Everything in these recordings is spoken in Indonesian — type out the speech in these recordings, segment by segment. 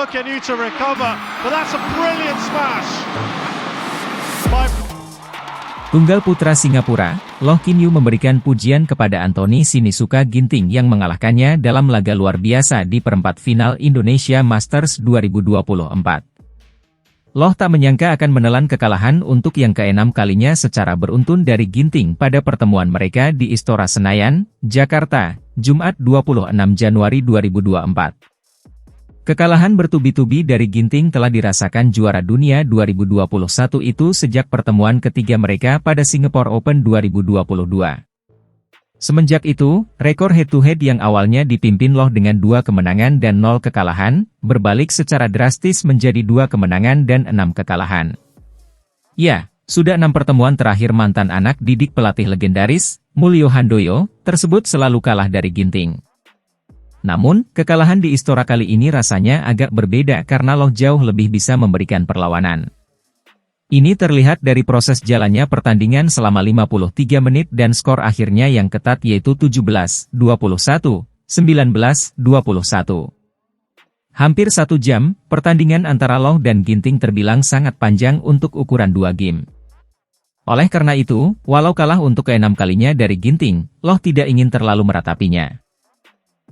can you to recover, but that's a brilliant smash. Tunggal putra Singapura, Loh Kin Yew memberikan pujian kepada Anthony Sinisuka Ginting yang mengalahkannya dalam laga luar biasa di perempat final Indonesia Masters 2024. Loh tak menyangka akan menelan kekalahan untuk yang keenam kalinya secara beruntun dari Ginting pada pertemuan mereka di Istora Senayan, Jakarta, Jumat 26 Januari 2024. Kekalahan bertubi-tubi dari Ginting telah dirasakan juara dunia 2021 itu sejak pertemuan ketiga mereka pada Singapore Open 2022. Semenjak itu, rekor head-to-head yang awalnya dipimpin Loh dengan 2 kemenangan dan 0 kekalahan, berbalik secara drastis menjadi 2 kemenangan dan 6 kekalahan. Ya, sudah 6 pertemuan terakhir mantan anak didik pelatih legendaris, Mulyo Handoyo, tersebut selalu kalah dari Ginting. Namun, kekalahan di Istora kali ini rasanya agak berbeda karena Loh jauh lebih bisa memberikan perlawanan. Ini terlihat dari proses jalannya pertandingan selama 53 menit dan skor akhirnya yang ketat yaitu 17-21, 19-21. Hampir 1 jam, pertandingan antara Loh dan Ginting terbilang sangat panjang untuk ukuran 2 game. Oleh karena itu, walau kalah untuk ke-6 kalinya dari Ginting, Loh tidak ingin terlalu meratapinya.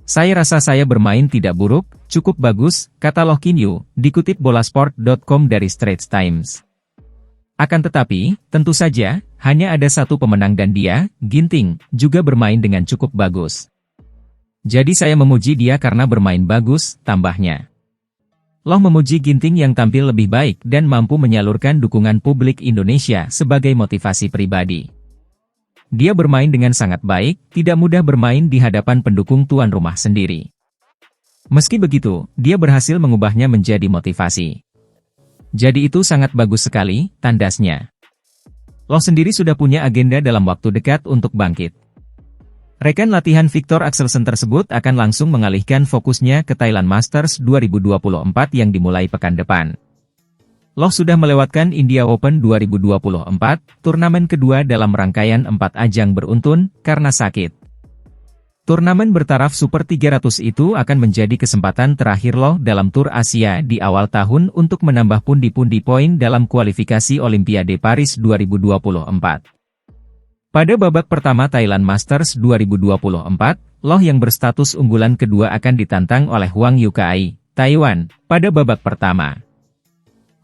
Saya rasa saya bermain tidak buruk, cukup bagus, kata Loh Kin Yew, dikutip bolasport.com dari Straits Times. Akan tetapi, tentu saja, hanya ada satu pemenang dan dia, Ginting, juga bermain dengan cukup bagus. Jadi saya memuji dia karena bermain bagus, tambahnya. Loh memuji Ginting yang tampil lebih baik dan mampu menyalurkan dukungan publik Indonesia sebagai motivasi pribadi. Dia bermain dengan sangat baik, tidak mudah bermain di hadapan pendukung tuan rumah sendiri. Meski begitu, dia berhasil mengubahnya menjadi motivasi. Jadi itu sangat bagus sekali, tandasnya. Loh sendiri sudah punya agenda dalam waktu dekat untuk bangkit. Rekan latihan Viktor Axelsen tersebut akan langsung mengalihkan fokusnya ke Thailand Masters 2024 yang dimulai pekan depan. Loh sudah melewatkan India Open 2024, turnamen kedua dalam rangkaian 4 ajang beruntun, karena sakit. Turnamen bertaraf Super 300 itu akan menjadi kesempatan terakhir Loh dalam Tour Asia di awal tahun untuk menambah pundi-pundi poin dalam kualifikasi Olimpiade Paris 2024. Pada babak pertama Thailand Masters 2024, Loh yang berstatus unggulan kedua akan ditantang oleh Hwang Yu-kai, Taiwan, pada babak pertama.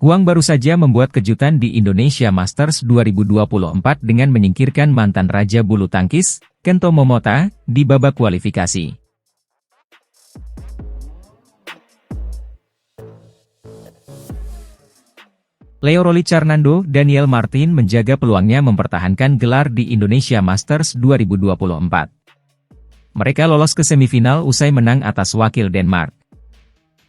Hwang baru saja membuat kejutan di Indonesia Masters 2024 dengan menyingkirkan mantan raja bulu tangkis, Kento Momota, di babak kualifikasi. Leo Rolicarnando, Daniel Martin menjaga peluangnya mempertahankan gelar di Indonesia Masters 2024. Mereka lolos ke semifinal usai menang atas wakil Denmark.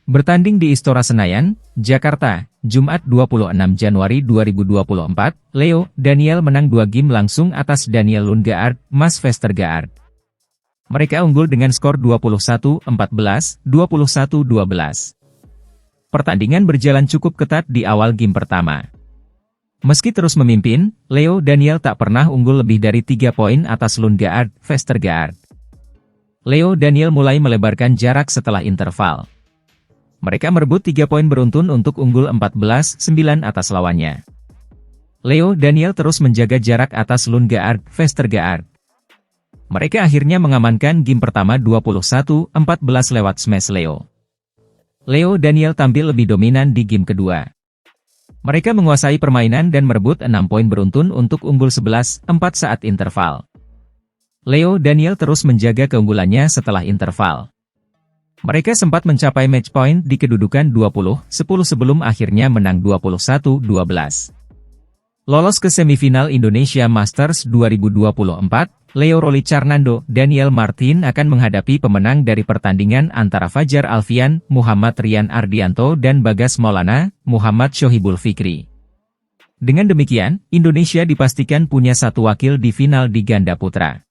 Bertanding di Istora Senayan, Jakarta, Jumat 26 Januari 2024, Leo, Daniel menang 2 game langsung atas Daniel Lundgaard, Mas Vestergaard. Mereka unggul dengan skor 21-14, 21-12. Pertandingan berjalan cukup ketat di awal game pertama. Meski terus memimpin, Leo Daniel tak pernah unggul lebih dari 3 poin atas Lundgaard, Vestergaard. Leo Daniel mulai melebarkan jarak setelah interval. Mereka merebut 3 poin beruntun untuk unggul 14-9 atas lawannya. Leo Daniel terus menjaga jarak atas Lundgaard, Vestergaard. Mereka akhirnya mengamankan game pertama 21-14 lewat smash Leo. Leo Daniel tampil lebih dominan di game kedua. Mereka menguasai permainan dan merebut 6 poin beruntun untuk unggul 11-4 saat interval. Leo Daniel terus menjaga keunggulannya setelah interval. Mereka sempat mencapai match point di kedudukan 20-10 sebelum akhirnya menang 21-12. Lolos ke semifinal Indonesia Masters 2024, Leo Rolicarnando, Daniel Martin akan menghadapi pemenang dari pertandingan antara Fajar Alfian, Muhammad Rian Ardianto dan Bagas Maulana, Muhammad Shohibul Fikri. Dengan demikian, Indonesia dipastikan punya 1 wakil di final di ganda putra.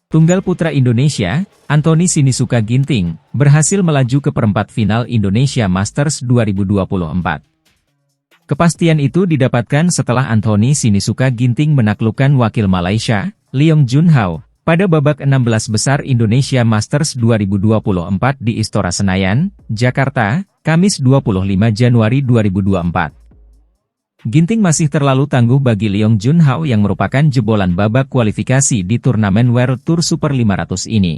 Tunggal putra Indonesia, Anthony Sinisuka Ginting, berhasil melaju ke perempat final Indonesia Masters 2024. Kepastian itu didapatkan setelah Anthony Sinisuka Ginting menaklukkan wakil Malaysia, Leong Junhao, pada babak 16 besar Indonesia Masters 2024 di Istora Senayan, Jakarta, Kamis 25 Januari 2024. Ginting masih terlalu tangguh bagi Leong Junhao yang merupakan jebolan babak kualifikasi di turnamen World Tour Super 500 ini.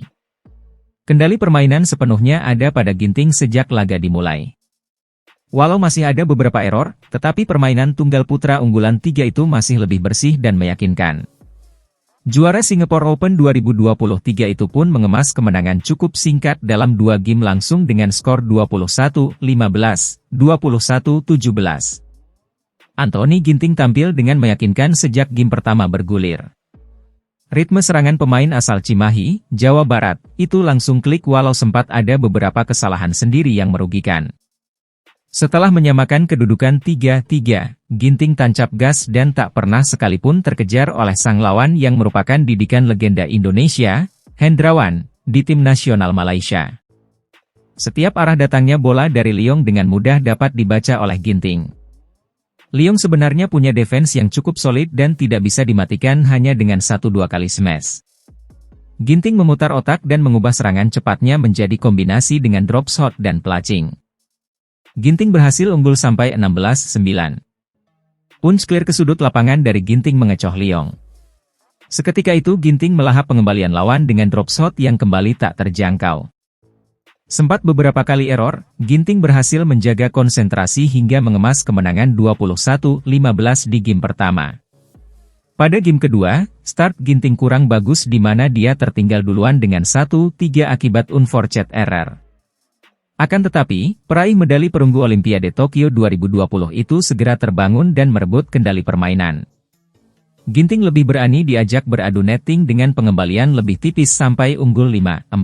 Kendali permainan sepenuhnya ada pada Ginting sejak laga dimulai. Walau masih ada beberapa error, tetapi permainan tunggal putra unggulan 3 itu masih lebih bersih dan meyakinkan. Juara Singapore Open 2023 itu pun mengemas kemenangan cukup singkat dalam 2 game langsung dengan skor 21-15, 21-17. Anthony Ginting tampil dengan meyakinkan sejak game pertama bergulir. Ritme serangan pemain asal Cimahi, Jawa Barat, itu langsung klik walau sempat ada beberapa kesalahan sendiri yang merugikan. Setelah menyamakan kedudukan 3-3, Ginting tancap gas dan tak pernah sekalipun terkejar oleh sang lawan yang merupakan didikan legenda Indonesia, Hendrawan, di tim nasional Malaysia. Setiap arah datangnya bola dari Leong dengan mudah dapat dibaca oleh Ginting. Leong sebenarnya punya defense yang cukup solid dan tidak bisa dimatikan hanya dengan 1-2 kali smash. Ginting memutar otak dan mengubah serangan cepatnya menjadi kombinasi dengan drop shot dan pelacing. Ginting berhasil unggul sampai 16-9. Punch clear ke sudut lapangan dari Ginting mengecoh Leong. Seketika itu Ginting melahap pengembalian lawan dengan drop shot yang kembali tak terjangkau. Sempat beberapa kali error, Ginting berhasil menjaga konsentrasi hingga mengemas kemenangan 21-15 di game pertama. Pada game kedua, start Ginting kurang bagus di mana dia tertinggal duluan dengan 1-3 akibat unforced error. Akan tetapi, peraih medali perunggu Olimpiade Tokyo 2020 itu segera terbangun dan merebut kendali permainan. Ginting lebih berani diajak beradu netting dengan pengembalian lebih tipis sampai unggul 5-4.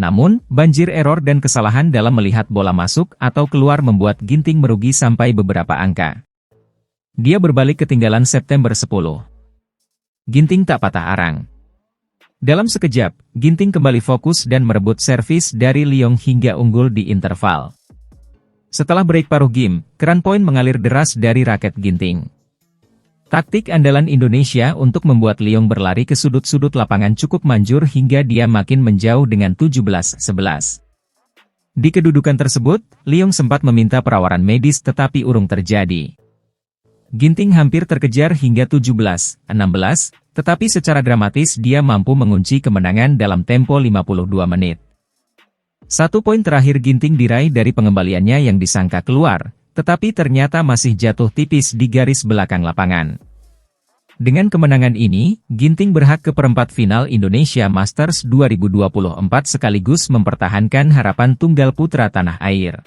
Namun, banjir error dan kesalahan dalam melihat bola masuk atau keluar membuat Ginting merugi sampai beberapa angka. Dia berbalik ketinggalan September 10. Ginting tak patah arang. Dalam sekejap, Ginting kembali fokus dan merebut servis dari Leong hingga unggul di interval. Setelah break paruh game, keran poin mengalir deras dari raket Ginting. Taktik andalan Indonesia untuk membuat Leong berlari ke sudut-sudut lapangan cukup manjur hingga dia makin menjauh dengan 17-11. Di kedudukan tersebut, Leong sempat meminta perawaran medis tetapi urung terjadi. Ginting hampir terkejar hingga 17-16, tetapi secara dramatis dia mampu mengunci kemenangan dalam tempo 52 menit. 1 poin terakhir Ginting diraih dari pengembaliannya yang disangka keluar, tetapi ternyata masih jatuh tipis di garis belakang lapangan. Dengan kemenangan ini, Ginting berhak ke perempat final Indonesia Masters 2024 sekaligus mempertahankan harapan tunggal putra tanah air.